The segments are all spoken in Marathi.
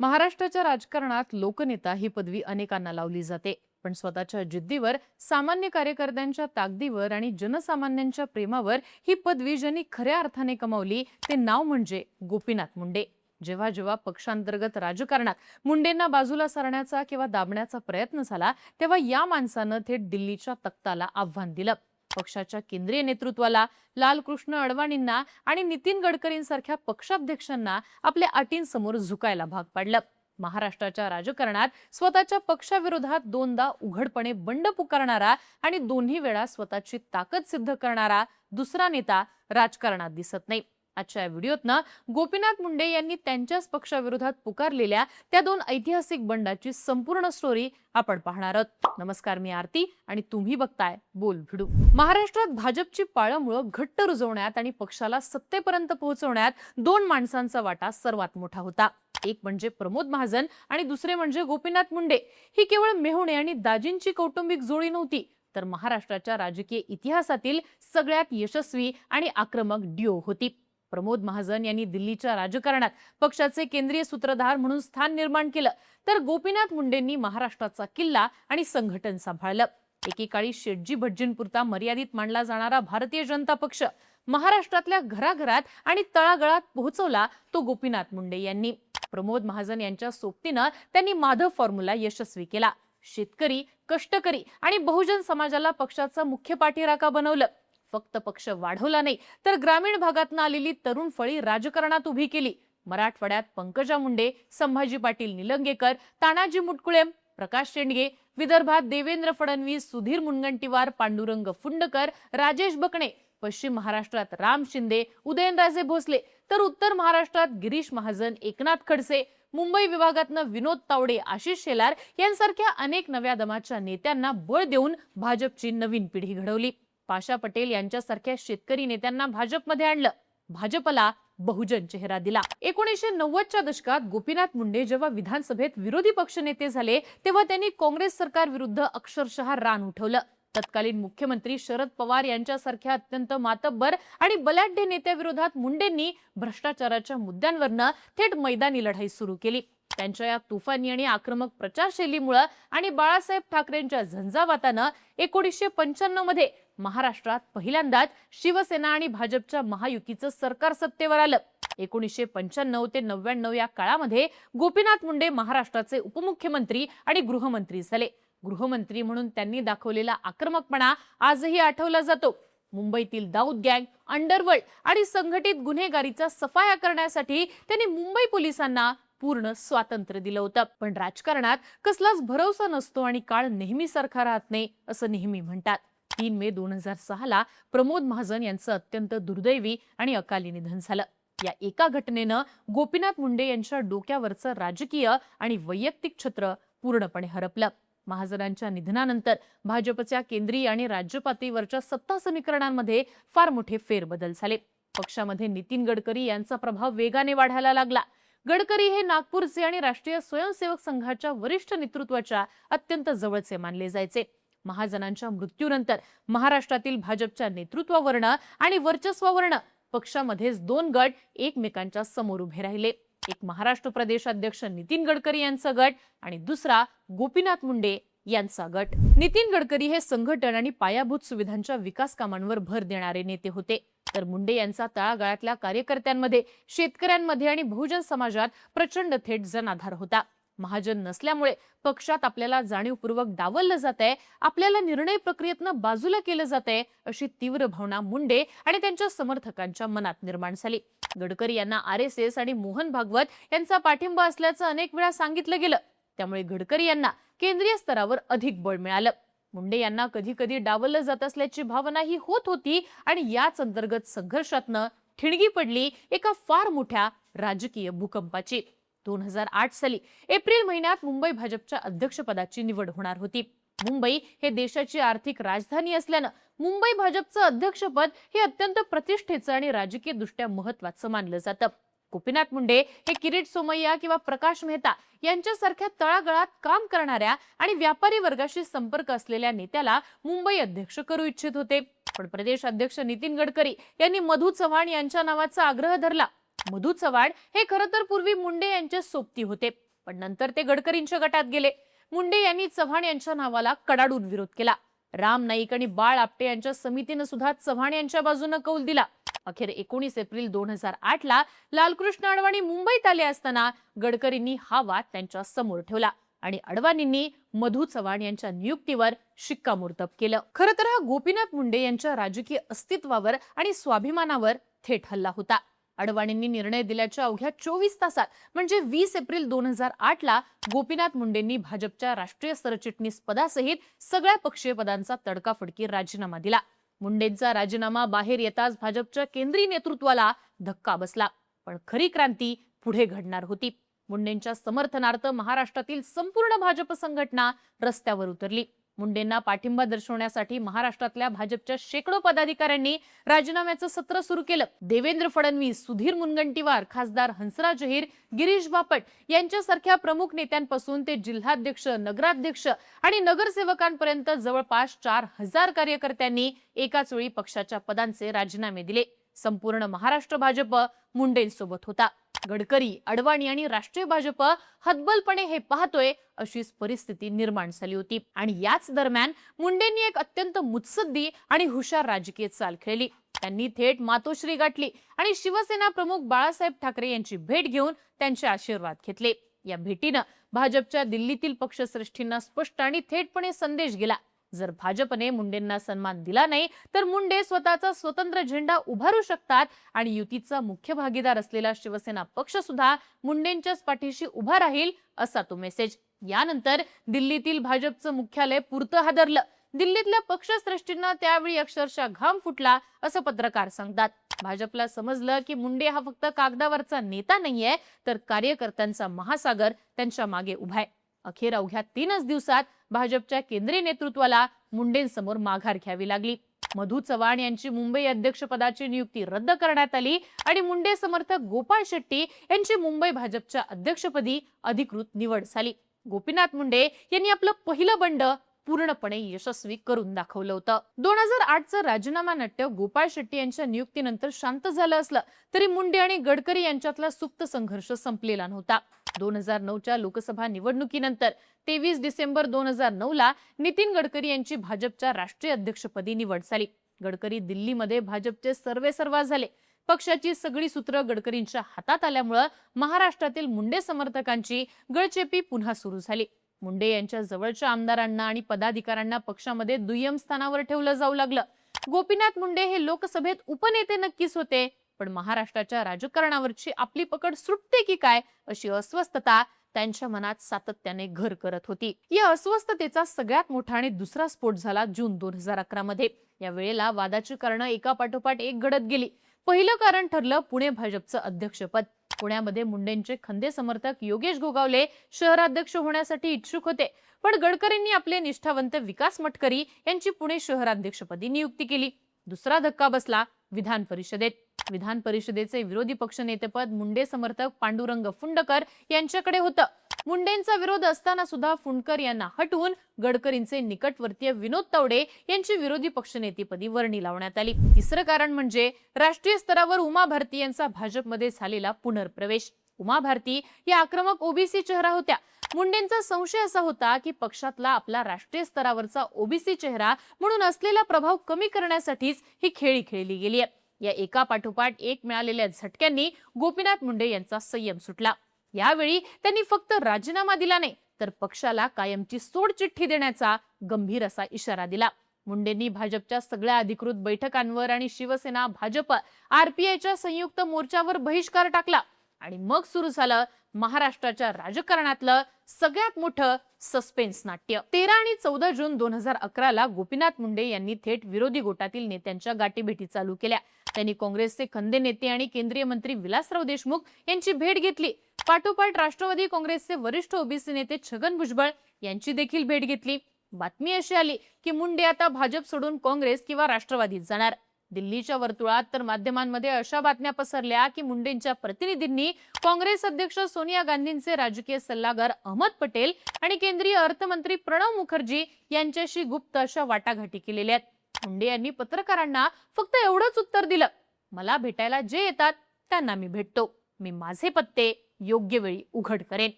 महाराष्ट्राच्या राजकारणात लोकनेता ही पदवी अनेकांना लावली जाते, पण स्वतःच्या जिद्दीवर, सामान्य कार्यकर्त्यांच्या ताकदीवर आणि जनसामान्यांच्या प्रेमावर ही पदवी ज्यांनी खऱ्या अर्थाने कमावली ते नाव म्हणजे गोपीनाथ मुंडे. जेव्हा जेव्हा पक्षांतर्गत राजकारणात मुंडेंना बाजूला सारण्याचा किंवा दाबण्याचा प्रयत्न झाला, तेव्हा या माणसानं थेट दिल्लीच्या तख्ताला आव्हान दिलं. पक्षाच्या केंद्रीय नेतृत्वाला, लालकृष्ण अडवाणींना आणि नितीन गडकरींसारख्या पक्षाध्यक्षांना आपल्या अटींसमोर झुकायला भाग पाडलं. महाराष्ट्राच्या राजकारणात स्वतःच्या पक्षाविरोधात दोनदा उघडपणे बंड पुकारणारा आणि दोन्ही वेळा स्वतःची ताकद सिद्ध करणारा दुसरा नेता राजकारणात दिसत नाही. आजच्या व्हिडिओतनं गोपीनाथ मुंडे यांनी त्यांच्याच पक्षाविरोधात पुकारलेल्या त्या दोन ऐतिहासिक बंडाची संपूर्ण स्टोरी आपण पाहणार आहोत. नमस्कार, मी आरती आणि तुम्ही बघताय बोल भिडू. महाराष्ट्रात भाजपची पाळंमुळं घट्ट रुजवण्यात आणि पक्षाला सत्तेपर्यंत पोहोचवण्यात दोन माणसांचा वाटा सर्वात मोठा होता. एक म्हणजे प्रमोद महाजन आणि दुसरे म्हणजे गोपीनाथ मुंडे. ही केवळ मेहुणे आणि दाजींची कौटुंबिक जोडी नव्हती, तर महाराष्ट्राच्या राजकीय इतिहासातील सगळ्यात यशस्वी आणि आक्रमक ड्युओ होती. प्रमोद महाजन यांनी दिल्लीच्या राजकारणात पक्षाचे केंद्रीय सूत्रधार म्हणून स्थान निर्माण केलं, तर गोपीनाथ मुंडेंनी महाराष्ट्राचा किल्ला आणि संघटन सांभाळलं. एकेकाळी शेटजी भटजींपुरता मर्यादित मानला जाणारा भारतीय जनता पक्ष महाराष्ट्रातल्या घराघरात आणि तळागाळात पोहोचवला तो गोपीनाथ मुंडे यांनी. प्रमोद महाजन यांच्या सोबतीनं त्यांनी माधव फॉर्म्युला यशस्वी केला. शेतकरी, कष्टकरी आणि बहुजन समाजाला पक्षाचा मुख्य पाठीराखा बनवलं. फक्त पक्ष वाढवला नाही, तर ग्रामीण भागातून आलेली तरुण फळी राजकारणात उभी केली. मराठवाड्यात पंकजा मुंडे, संभाजी पाटील निलंगेकर, तानाजी मुटकुळे, प्रकाश शेंडगे, विदर्भात देवेंद्र फडणवीस, सुधीर मुनगंटीवार, पांडुरंग फुंडकर, राजेश बकणे, पश्चिम महाराष्ट्रात राम शिंदे, उदयनराजे भोसले, तर उत्तर महाराष्ट्रात गिरीश महाजन, एकनाथ खडसे, मुंबई विभागातनं विनोद तावडे, आशिष शेलार यांसारख्या अनेक नव्या दमाच्या नेत्यांना बळ देऊन भाजपची नवीन पिढी घडवली. पाशा पटेल यांच्यासारख्या शेतकरी नेत्यांना भाजपमध्ये आणलं. भाजपला बहुजन चेहरा दिला. 1990च्या दशकात गोपीनाथ मुंडे जेव्हा विधानसभेत विरोधी पक्षनेते झाले, तेव्हा त्यांनी काँग्रेस सरकार विरुद्ध अक्षरशः रान उठवलं. तत्कालीन मुख्यमंत्री शरद पवार यांच्यासारख्या अत्यंत मातब्बर आणि बलाढ्य नेत्याविरोधात मुंडेंनी भ्रष्टाचाराच्या मुद्द्यांवरनं थेट मैदानी लढाई सुरू केली. त्यांच्या या तुफानी आणि आक्रमक प्रचारशैलीमुळे आणि बाळासाहेब ठाकरेंच्या झंझावातानं 1995 मध्ये महाराष्ट्रात पहिल्यांदाच शिवसेना आणि भाजपच्या महायुतीचं सरकार सत्तेवर आलं. 1995 ते 99 या काळामध्ये गोपीनाथ मुंडे महाराष्ट्राचे उपमुख्यमंत्री आणि गृहमंत्री झाले. गृहमंत्री म्हणून त्यांनी दाखवलेला आक्रमकपणा आजही आठवला जातो. मुंबईतील दाऊद गँग, अंडरवर्ल्ड आणि संघटित गुन्हेगारीचा सफाया करण्यासाठी त्यांनी मुंबई पोलिसांना पूर्ण स्वातंत्र्य दिलं होतं. पण राजकारणात कसलाच भरवसा नसतो आणि काळ नेहमीसारखा राहत नाही, असं नेहमी म्हणतात. 3 मे 2006 ला प्रमोद महाजन यांचं अत्यंत दुर्दैवी आणि अकाली निधन झालं. या एका घटनेनं गोपीनाथ मुंडे यांच्या डोक्यावरचं राजकीय आणि वैयक्तिक छत्र पूर्णपणे हरपलं. महाजनांच्या निधनानंतर भाजपच्या केंद्रीय आणि राज्य पातळीवरच्या सत्ता समीकरणांमध्ये फार मोठे फेरबदल झाले. पक्षामध्ये नितीन गडकरी यांचा प्रभाव वेगाने वाढायला लागला. गडकरी हे नागपूरचे आणि राष्ट्रीय स्वयंसेवक संघाच्या वरिष्ठ नेतृत्वाच्या अत्यंत जवळचे मानले जायचे. महाजनांच्या मृत्यूनंतर महाराष्ट्रातील भाजपच्या नेतृत्वावरनं आणि वर्चस्वावरनं पक्षामध्येच दोन गट एकमेकांच्या समोर उभे राहिले. एक महाराष्ट्र प्रदेश अध्यक्ष नितीन गडकरी यांचा गट आणि दुसरा गोपीनाथ मुंडे यांचा गट. नितीन गडकरी हे संघटन आणि पायाभूत सुविधांच्या विकास कामांवर भर देणारे नेते होते, तर मुंडे यांचा तळागाळातल्या कार्यकर्त्यांमध्ये, शेतकऱ्यांमध्ये आणि बहुजन समाजात प्रचंड थेट जनाधार होता. महाजन नसल्यामुळे पक्षात आपल्याला जाणीवपूर्वक डावललं जातंय, आपल्याला निर्णय प्रक्रियेतनं बाजूला केलं जातंय, अशी तीव्र भावना मुंडे आणि त्यांच्या समर्थकांच्या मनात निर्माण झाली. गडकरी यांना RSS आणि मोहन भागवत यांचा पाठिंबा असल्याचं अनेक वेळा सांगितलं गेलं, त्यामुळे गडकरी यांना केंद्रीय स्तरावर अधिक बळ मिळालं. मुंडे यांना कधी कधी डावललं जात असल्याची भावना ही होत होती आणि याच अंतर्गत संघर्षातनं ठिणगी पडली एका फार मोठ्या राजकीय भूकंपाची. 2008 साली एप्रिल महिन्यात मुंबई भाजपच्या अध्यक्षपदाची निवड होणार होती. मुंबई हे देशाची आर्थिक राजधानी असल्यानं मुंबई भाजपचं अध्यक्षपद हे अत्यंत प्रतिष्ठेचं आणि राजकीय दृष्ट्या महत्त्वाचं मानलं जातं. गोपीनाथ मुंडे हे किरीट सोमय्या किंवा प्रकाश मेहता यांच्यासारख्या तळागाळात काम करणाऱ्या आणि व्यापारी वर्गाशी संपर्क असलेल्या नेत्याला मुंबई अध्यक्ष करू इच्छित होते. पण प्रदेश अध्यक्ष नितीन गडकरी यांनी मधु चव्हाण यांच्या नावाचा आग्रह धरला. मधु चव्हाण हे खरं तर पूर्वी मुंडे यांचे सोबती होते. पण नंतर ते गडकरींच्या गटात गेले. मुंडे यांनी चव्हाण यांच्या नावाला कडाडून विरोध केला. राम नाईक आणि बाळ आपटे यांच्या समितीने सुद्धा चव्हाण यांच्या बाजूने कौल दिला. अखेर 19 एप्रिल 2008 ला लालकृष्ण अडवाणी मुंबईत आले असताना गडकरींनी हा वाद त्यांच्या समोर ठेवला आणि अडवाणींनी मधू चव्हाण यांच्या नियुक्तीवर शिक्कामोर्तब केलं. खरं तर हा गोपीनाथ मुंडे यांच्या राजकीय अस्तित्वावर आणि स्वाभिमानावर थेट हल्ला होता. अडवाणींनी निर्णय दिल्याच्या अवघ्या 24 तासात म्हणजे 20 एप्रिल 2008 ला गोपीनाथ मुंडेंनी भाजपच्या राष्ट्रीय सरचिटणीस पदासहित सगळ्या पक्षीय पदांचा तडकाफडकी राजीनामा दिला. मुंडेंचा राजीनामा बाहेर येताच भाजपच्या केंद्रीय नेतृत्वाला धक्का बसला. पण खरी क्रांती पुढे घडणार होती. मुंडेंच्या समर्थनार्थ महाराष्ट्रातील संपूर्ण भाजप संघटना रस्त्यावर उतरली. मुंडेंना पाठिंबा दर्शवण्यासाठी महाराष्ट्रातल्या भाजपच्या शेकडो पदाधिकाऱ्यांनी राजीनाम्याचं सत्र सुरू केलं. देवेंद्र फडणवीस, सुधीर मुनगंटीवार, खासदार हंसराज अहिर, गिरीश बापट यांच्यासारख्या प्रमुख नेत्यांपासून ते जिल्हाध्यक्ष, नगराध्यक्ष आणि नगरसेवकांपर्यंत जवळपास 4000 कार्यकर्त्यांनी एकाच वेळी पक्षाच्या पदांचे राजीनामे दिले. संपूर्ण महाराष्ट्र भाजप मुंडेंसोबत होता. गडकरी, अडवाणी आणि राष्ट्रीय भाजप हतबलपणे हे पाहतोय अशीच परिस्थिती निर्माण झाली होती. आणि याच दरम्यान मुंडेंनी एक अत्यंत मुत्सद्दी आणि हुशार राजकीय चाल खेळली. त्यांनी थेट मातोश्री गाठली आणि शिवसेना प्रमुख बाळासाहेब ठाकरे यांची भेट घेऊन त्यांचे आशीर्वाद घेतले. या भेटीनं भाजपच्या दिल्लीतील पक्षश्रेष्ठींना स्पष्ट आणि थेटपणे संदेश गेला, जर भाजपने मुंडेंना सन्मान दिला नाही तर मुंडे स्वतःचा स्वतंत्र झेंडा उभारू शकतात आणि युतीचा मुख्य भागीदार असलेला शिवसेना पक्ष सुद्धा मुंडेंच्याच पाठीशी उभा राहील, असा तो मेसेज. यानंतर दिल्लीतील भाजपचं मुख्यालय पुरतं हादरलं. दिल्लीतल्या पक्षश्रेष्ठींना त्यावेळी अक्षरशः घाम फुटला, असं पत्रकार सांगतात. भाजपला समजलं की मुंडे हा फक्त कागदावरचा नेता नाहीये, तर कार्यकर्त्यांचा महासागर त्यांच्या मागे उभाय. अखेर अवघ्या 3च दिवसात भाजपच्या केंद्रीय नेतृत्वाला मुंडेंसमोर माघार घ्यावी लागली. मधू चव्हाण यांची मुंबई अध्यक्षपदाची नियुक्ती रद्द करण्यात आली आणि मुंडे समर्थक गोपाळ शेट्टी यांची मुंबई भाजपच्या अध्यक्षपदी अधिकृत निवड झाली. गोपीनाथ मुंडे यांनी आपलं पहिलं बंड पूर्णपणे यशस्वी करून दाखवलं होतं. 2008चं राजीनामा नाट्य गोपाळ शेट्टी यांच्या नियुक्तीनंतर शांत झालं असलं तरी मुंडे आणि गडकरी यांच्यातला सुप्त संघर्ष संपलेला नव्हता. 2009च्या लोकसभा निवडणुकीनंतर 23 डिसेंबर 2009 ला नितीन गडकरी यांची भाजपच्या राष्ट्रीय अध्यक्षपदी निवड झाली. गडकरी दिल्लीमध्ये भाजपचे सर्वेसर्वा झाले. पक्षाची सगळी सूत्र गडकरींच्या हातात आल्यामुळे महाराष्ट्रातील मुंडे समर्थकांची गळचेपी पुन्हा सुरू झाली. मुंडे यांच्या जवळच्या आमदारांना आणि पदाधिकाऱ्यांना पक्षामध्ये दुय्यम स्थानावर ठेवलं जाऊ लागलं. गोपीनाथ मुंडे हे लोकसभेत उपनेते नक्कीच होते, पण महाराष्ट्राच्या राजकारणावरची आपली पकड सुटते की काय अशी अस्वस्थता त्यांच्या मनात सातत्याने घर करत होती. या अस्वस्थतेचा सगळ्यात मोठा आणि दुसरा स्फोट झाला जून 2011 मध्ये. या वेळेला वादाची कारणं एकापाठोपाठ एक घडत गेली. पहिलं कारण ठरलं पुणे भाजपचं अध्यक्षपद. पुण्यामध्ये मुंडेंचे खंदे समर्थक योगेश गोगावले शहराध्यक्ष होण्यासाठी इच्छुक होते, पण गडकरींनी आपले निष्ठावंत विकास मटकरी यांची पुणे शहराध्यक्षपदी नियुक्ती केली. दुसरा धक्का बसला विधान परिषदेत. विधान परिषदेचे विरोधी पक्षनेतेपद मुंडे समर्थक पांडुरंग फुंडकर यांच्याकडे होतं. मुंडेंचा विरोध असताना सुद्धा फुंडकर यांना हटवून गडकरींचे निकटवर्तीय विनोद तावडे यांची विरोधी पक्षनेतेपदी वर्णी लावण्यात आली. तिसरं कारण म्हणजे राष्ट्रीय स्तरावर उमा भारती यांचा भाजपमध्ये झालेला पुनर्प्रवेश. उमा भारती या आक्रमक ओबीसी चेहरा होत्या. मुंडेंचा संशय असा होता की पक्षातला आपला राष्ट्रीय स्तरावरचा ओबीसी चेहरा म्हणून असलेला प्रभाव कमी करण्यासाठीच ही खेळी खेळली गेली आहे. या एका पाठोपाठ एक मिळालेल्या झटक्यांनी गोपीनाथ मुंडे यांचा संयम सुटला. यावेळी त्यांनी फक्त राजीनामा दिला नाही, तर पक्षाला कायमची सोडचिठ्ठी देण्याचा गंभीर असा इशारा दिला. मुंडेंनी भाजपच्या सगळ्या अधिकृत बैठकांवर आणि शिवसेना, भाजप, आरपीआयच्या संयुक्त मोर्चावर बहिष्कार टाकला आणि मग सुरू झालं महाराष्ट्राच्या राजकारणातलं सगळ्यात मोठं सस्पेन्स नाट्य. 13 आणि 14 जून 2011 ला गोपीनाथ मुंडे यांनी थेट विरोधी गोटातील नेत्यांच्या गाठीभेटी चालू केल्या. त्यांनी काँग्रेसचे खंदे नेते आणि केंद्रीय मंत्री विलासराव देशमुख यांची भेट घेतली. पाठोपाठ राष्ट्रवादी काँग्रेसचे वरिष्ठ ओबीसी नेते छगन भुजबळ यांची देखील भेट घेतली. बातमी अशी आली की मुंडे आता भाजप सोडून काँग्रेस किंवा राष्ट्रवादीत जाणार. दिल्लीच्या वर्तुळात तर माध्यमांमध्ये अशा बातम्या पसरल्या की मुंडेंच्या प्रतिनिधींनी काँग्रेस अध्यक्ष सोनिया गांधींचे राजकीय सल्लागार अहमद पटेल आणि केंद्रीय अर्थमंत्री प्रणव मुखर्जी यांच्याशी गुप्त अशा वाटाघाटी केलेल्या आहेत. मुंडे यांनी पत्रकारांना फक्त एवढंच उत्तर दिलं, मला भेटायला जे येतात त्यांना मी भेटतो. मी माझे पत्ते योग्य वेळी उघड करेन.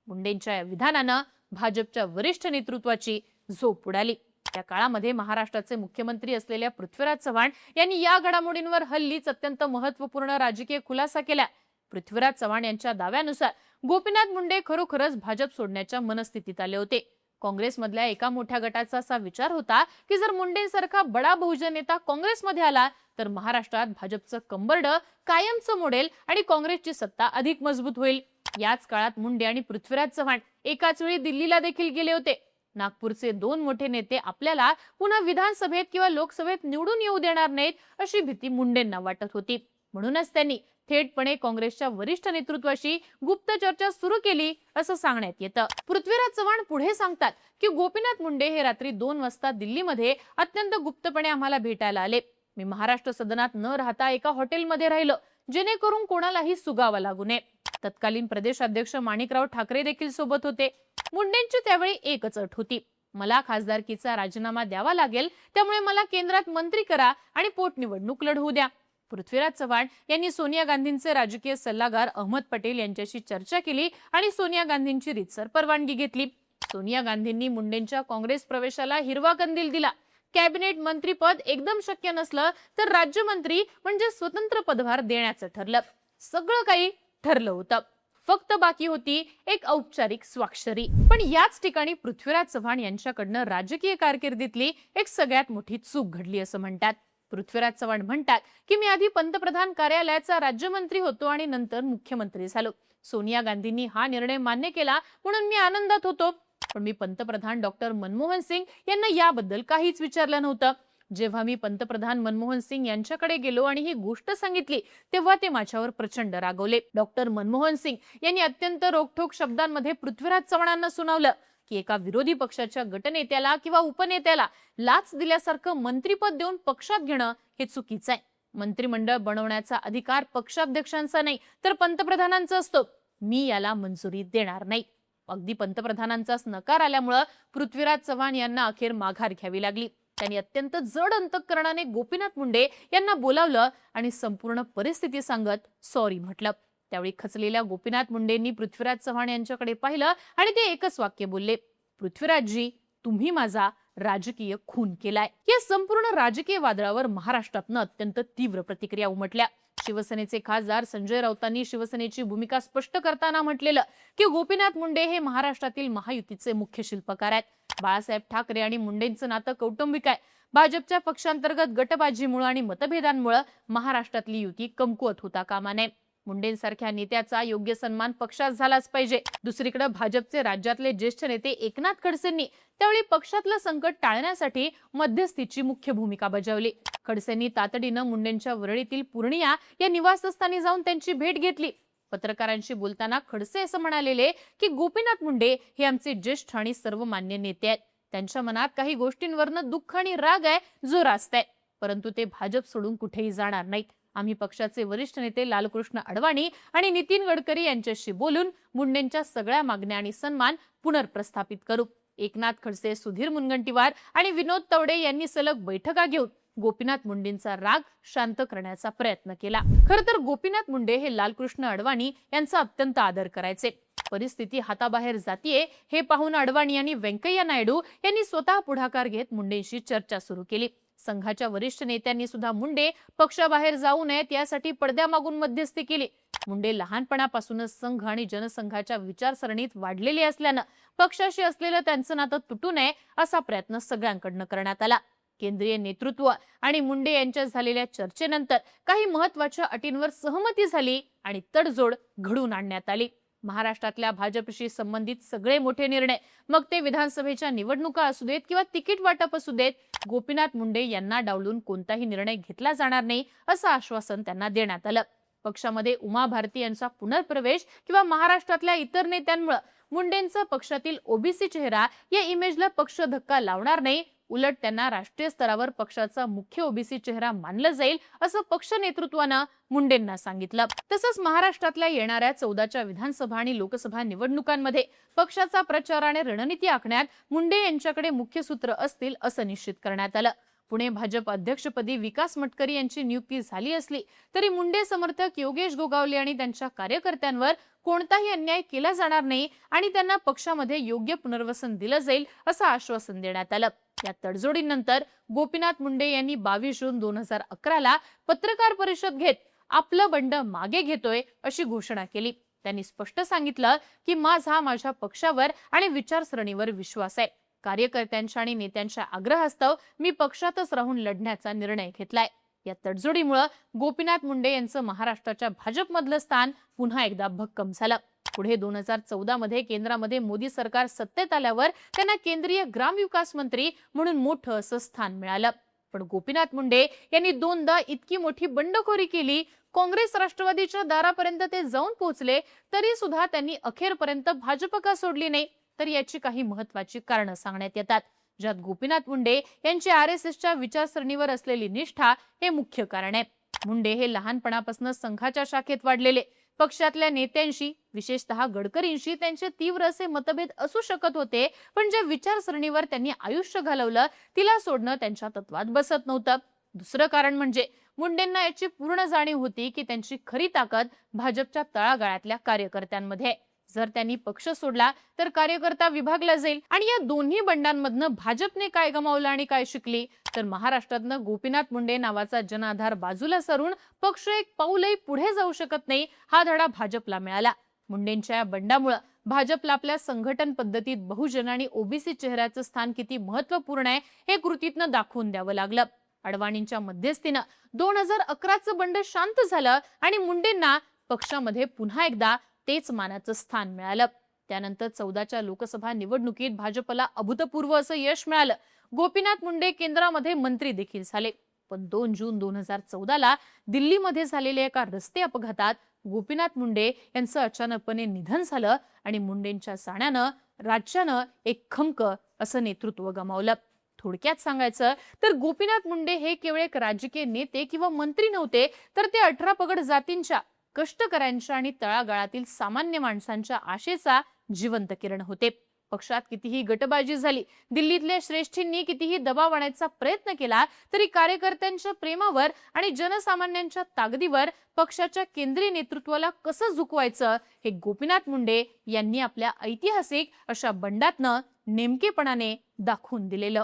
मुंडेंच्या या विधानानं भाजपच्या वरिष्ठ नेतृत्वाची झोप उडाली। त्या काळामध्ये महाराष्ट्राचे मुख्यमंत्री असलेल्या पृथ्वीराज चव्हाण यांनी या घडामोडींवर हल्लीच अत्यंत महत्त्वपूर्ण राजकीय खुलासा केला। पृथ्वीराज चव्हाण यांच्या दाव्यानुसार गोपीनाथ मुंडे खरोखरच भाजप सोडण्याच्या मनस्थितीत आले होते। काँग्रेसमधल्या एका मोठ्या गटाचा असा विचार होता की जर मुंडेंसारखा बडा बहुजन नेता काँग्रेसमध्ये आला तर महाराष्ट्रात भाजपचं कंबरड कायमचं मोडेल आणि काँग्रेसची सत्ता अधिक मजबूत होईल। याच काळात मुंडे आणि पृथ्वीराज चव्हाण एकाच वेळी दिल्लीला देखील गेले होते। नागपूरचे दोन मोठे नेते आपल्याला पुन्हा विधानसभेत किंवा लोकसभेत निवडून येऊ देणार नाहीत अशी भीती मुंडेंना वाटत होती। म्हणूनच त्यांनी थेटपणे काँग्रेसच्या वरिष्ठ नेतृत्वाशी गुप्त चर्चा सुरू केली असं सांगण्यात येतं। पृथ्वीराज चव्हाण पुढे सांगतात की गोपीनाथ मुंडे हे रात्री 2 वाजता दिल्लीमध्ये अत्यंत गुप्तपणे आम्हाला भेटायला आले। मी महाराष्ट्र सदनात न राहता एका हॉटेलमध्ये राहिलो जेणेकरून कोणालाही सुगावा लागू नये। तत्कालीन प्रदेशाध्यक्ष माणिकराव ठाकरे देखील सोबत होते। मुंडेंची त्यावेळी एकच अट होती, मला खासदारकीचा राजीनामा द्यावा लागेल, त्यामुळे मला केंद्रात मंत्री करा आणि पोटनिवडणूक लढवू द्या। पृथ्वीराज चव्हाण यांनी सोनिया गांधींचे राजकीय सल्लागार अहमद पटेल यांच्याशी चर्चा केली आणि सोनिया गांधींची रीतसर परवानगी घेतली। सोनिया गांधींनी मुंडेंच्या काँग्रेस प्रवेशाला हिरवा कंदील दिला। कॅबिनेट मंत्रीपद एकदम शक्य नसलं तर राज्यमंत्री म्हणजे स्वतंत्र पदभार देण्याचं ठरलं। सगळं काही ठरलं होतं, फक्त बाकी होती एक औपचारिक स्वाक्षरी। पण याच ठिकाणी पृथ्वीराज चव्हाण यांच्याकडनं राजकीय कारकिर्दीतली एक सगळ्यात मोठी चूक घडली असं म्हणतात। पृथ्वीराज चव्हाण म्हणतात की मी आधी पंतप्रधान कार्यालयाचा राज्यमंत्री होतो आणि नंतर मुख्यमंत्री झालो। सोनिया गांधींनी हा निर्णय मान्य केला म्हणून मी आनंदात होतो, पण मी पंतप्रधान डॉक्टर मनमोहन सिंग यांना याबद्दल काहीच विचारलं नव्हतं। जेव्हा मी पंतप्रधान मनमोहन सिंग यांच्याकडे गेलो आणि ही गोष्ट सांगितली तेव्हा ते माझ्यावर प्रचंड रागवले। डॉक्टर मनमोहन सिंग यांनी अत्यंत रोखठोक शब्दांमध्ये पृथ्वीराज चव्हाणांना सुनावलं की एका विरोधी पक्षाच्या गटनेत्याला किंवा उपनेत्याला लाच दिल्यासारखं मंत्रीपद देऊन पक्षात घेणं हे चुकीचं आहे। मंत्रिमंडळ बनवण्याचा अधिकार पक्षाध्यक्षांचा नाही तर पंतप्रधानांचा असतो। मी याला मंजुरी देणार नाही। अगदी पंतप्रधानांचाच नकार आल्यामुळे पृथ्वीराज चव्हाण यांना अखेर माघार घ्यावी लागली। त्यांनी अत्यंत जड अंतःकरणाने गोपीनाथ मुंडे यांना बोलावलं आणि संपूर्ण परिस्थिती सांगत सॉरी म्हटलं। त्यावेळी खचलेल्या गोपीनाथ मुंडेंनी पृथ्वीराज चव्हाण यांच्याकडे पाहिलं आणि ते एकच वाक्य बोलले, पृथ्वीराजजी तुम्ही माझा राजकीय खून केलाय। या संपूर्ण राजकीय वादळावर महाराष्ट्रातनं अत्यंत तीव्र प्रतिक्रिया उमटल्या। शिवसेनेचे खासदार संजय राऊतांनी शिवसेनेची भूमिका स्पष्ट करताना म्हटलेलं की गोपीनाथ मुंडे हे महाराष्ट्रातील महायुतीचे मुख्य शिल्पकार आहेत। बाळासाहेब ठाकरे आणि मुंडेंचं नातं कौटुंबिक आहे। भाजपच्या पक्षांतर्गत गटबाजीमुळे आणि मतभेदांमुळे महाराष्ट्रातली युती कमकुवत होता कामा नये। मुंडेंसारख्या नेत्याचा योग्य सन्मान पक्षात झालाच पाहिजे। दुसरीकडे भाजपचे राज्यातले ज्येष्ठ नेते एकनाथ खडसेंनी त्यावेळी पक्षातलं संकट टाळण्यासाठी मध्यस्थीची मुख्य भूमिका बजावली। खडसेंनी तातडीनं मुंडेंच्या वरळीतील पूर्णिया या निवासस्थानी जाऊन त्यांची भेट घेतली। पत्रकारांशी बोलताना खडसे असं म्हणालेले की गोपीनाथ मुंडे हे आमचे ज्येष्ठ आणि सर्वमान्य नेते आहेत। त्यांच्या मनात काही गोष्टींवरनं दुःख आणि राग आहे जो रास्त आहे, परंतु ते भाजप सोडून कुठेही जाणार नाहीत। आम्ही पक्षाचे वरिष्ठ नेते लालकृष्ण अडवाणी आणि नितीन गडकरी यांच्याशी बोलून मुंडेंच्या सगळ्या मागण्या आणि सन्मान पुनर्प्रस्थापित करू। एकनाथ खडसे, सुधीर मुनगंटीवार आणि विनोद तवडे यांनी सलग बैठका घेऊन गोपीनाथ मुंडेंचा राग शांत करण्याचा प्रयत्न केला। खरं तर गोपीनाथ मुंडे हे लालकृष्ण अडवाणी यांचा अत्यंत आदर करायचे। परिस्थिती हाताबाहेर जातीये हे पाहून अडवाणी आणि व्यंकय्या नायडू यांनी स्वतः पुढाकार घेत मुंडेंशी चर्चा सुरू केली। संघाच्या वरिष्ठ नेत्यांनी सुद्धा मुंडे पक्षाबाहेर जाऊ नयेत यासाठी पडद्यामागून मध्यस्थी केली। मुंडे लहानपणापासूनच संघ आणि जनसंघाच्या विचारसरणीत वाढलेले असल्यानं पक्षाशी असलेलं त्यांचं नातं तुटू नये असा प्रयत्न सगळ्यांकडून करण्यात आला। केंद्रीय नेतृत्व आणि मुंडे यांच्यात झालेल्या चर्चेनंतर काही महत्त्वाच्या अटींवर सहमती झाली आणि तडजोड घडून आणण्यात आली। महाराष्ट्रातल्या भाजपशी संबंधित सगळे मोठे निर्णय, मग ते विधानसभेच्या निवडणुका असू देत किंवा तिकीट वाटप असू देत, गोपीनाथ मुंडे यांना डावलून कोणताही निर्णय घेतला जाणार नाही असं आश्वासन त्यांना देण्यात आलं। पक्षामध्ये उमा भारती यांचा पुनर्प्रवेश किंवा महाराष्ट्रातल्या इतर नेत्यांमुळे मुंडेंचा पक्षातील ओबीसी चेहरा या इमेजला पक्ष धक्का लावणार नाही, उलट त्यांना राष्ट्रीय स्तरावर पक्षाचा मुख्य ओबीसी चेहरा मानलं जाईल असं पक्ष नेतृत्वानं मुंडेंना सांगितलं। तसंच महाराष्ट्रातल्या येणाऱ्या 14च्या विधानसभा आणि लोकसभा निवडणुकांमध्ये पक्षाचा प्रचार आणि रणनीती आखण्यात मुंडे यांच्याकडे मुख्य सूत्र असतील असं निश्चित करण्यात आलं। पुणे भाजप अध्यक्षपदी विकास मटकरी यांची नियुक्ती झाली असली तरी मुंडे समर्थक योगेश गोगावले आणि त्यांच्या कार्यकर्त्यांवर कोणताही अन्याय केला जाणार नाही आणि त्यांना पक्षामध्ये योग्य पुनर्वसन दिलं जाईल असं आश्वासन देण्यात आलं। या तडजोडीनंतर गोपीनाथ मुंडे यांनी 22 जून 2011 पत्रकार परिषद घेत आपलं बंड मागे घेतोय अशी घोषणा केली। त्यांनी स्पष्ट सांगितलं की माझ्या पक्षावर आणि विचारसरणीवर विश्वास आहे। कार्यकर्त्यांच्या आणि नेत्यांच्या आग्रहास्तव मी पक्षातच राहून लढण्याचा निर्णय घेतलाय। या तडजोडीमुळे गोपीनाथ मुंडे यांचं महाराष्ट्राच्या भाजपमधलं स्थान पुन्हा एकदा भक्कम झालं। पुढे 2014 मध्ये केंद्रामध्ये मोदी सरकार सत्तेत आल्यावर त्यांना केंद्रीय ग्रामविकास मंत्री म्हणून मोठं असं स्थान मिळालं। पण गोपीनाथ मुंडे यांनी दोनदा इतकी मोठी बंडखोरी केली, काँग्रेस राष्ट्रवादीच्या दारापर्यंत ते जाऊन पोहोचले, तरी सुद्धा त्यांनी अखेरपर्यंत भाजप का सोडली नाही, तर याची काही महत्त्वाची कारणं सांगण्यात येतात, ज्यात गोपीनाथ मुंडे यांची आरएसएसच्या विचारसरणीवर असलेली निष्ठा हे मुख्य कारण आहे। मुंडे हे लहानपणापासून संघाच्या शाखेत वाढलेले, पक्षातल्या नेत्यांशी विशेषतः गडकरींशी त्यांचे तीव्र असे मतभेद असू शकत होते, पण ज्या विचारसरणीवर त्यांनी आयुष्य घालवलं तिला सोडणं त्यांच्या तत्वात बसत नव्हतं। दुसरं कारण म्हणजे मुंडेंना याची पूर्ण जाणीव होती की त्यांची खरी ताकद भाजपच्या तळागाळातल्या कार्यकर्त्यांमध्ये आहे। जर त्यांनी पक्ष सोडला तर कार्यकर्ता विभागला जाईल आणि या दोन्ही बंडांमधनं भाजपने काय गमावलं आणि काय शिकली, तर महाराष्ट्रातनं गोपीनाथ मुंडे नावाचा जनाधार बाजूला सरून पक्ष एक पाऊलही पुढे जाऊ शकत नाही, हा धडा भाजपला मिळाला। मुंडेंच्या या बंडामुळे भाजपला आपल्या संघटन पद्धतीत बहुजन आणि ओबीसी चेहऱ्याचं स्थान किती महत्त्वपूर्ण आहे हे कृतीतनं दाखवून द्यावं लागलं। अडवाणींच्या मध्यस्थीनं 2011चं बंड शांत झालं आणि मुंडेंना पक्षामध्ये पुन्हा एकदा तेच मानाचं स्थान मिळालं। त्यानंतर 14च्या लोकसभा निवडणुकीत भाजपला अभूतपूर्व असं यश मिळालं। गोपीनाथ मुंडे केंद्रामध्ये मंत्री देखील झाले। पण 2 जून 2014 दिल्लीमध्ये झालेल्या एका रस्ते अपघातात गोपीनाथ मुंडे यांचं अचानकपणे निधन झालं आणि मुंडेंच्या जाण्यानं राज्यानं एक खमक असं नेतृत्व गमावलं। थोडक्यात सांगायचं तर गोपीनाथ मुंडे हे केवळ एक राजकीय नेते किंवा मंत्री नव्हते, तर ते 18 पगड जातींच्या, कष्टकऱ्यांच्या आणि तळागाळातील सामान्य माणसांच्या आशेचा जिवंत किरण होते। पक्षात कितीही गटबाजी झाली, दिल्लीतल्या श्रेष्ठींनी कितीही दबाव आणायचा प्रयत्न केला, तरी कार्यकर्त्यांच्या प्रेमावर आणि जनसामान्यांच्या ताकदीवर पक्षाच्या केंद्रीय नेतृत्वाला कसं झुकवायचं हे गोपीनाथ मुंडे यांनी आपल्या ऐतिहासिक अशा बंडातनं नेमकेपणाने दाखवून दिलेलं।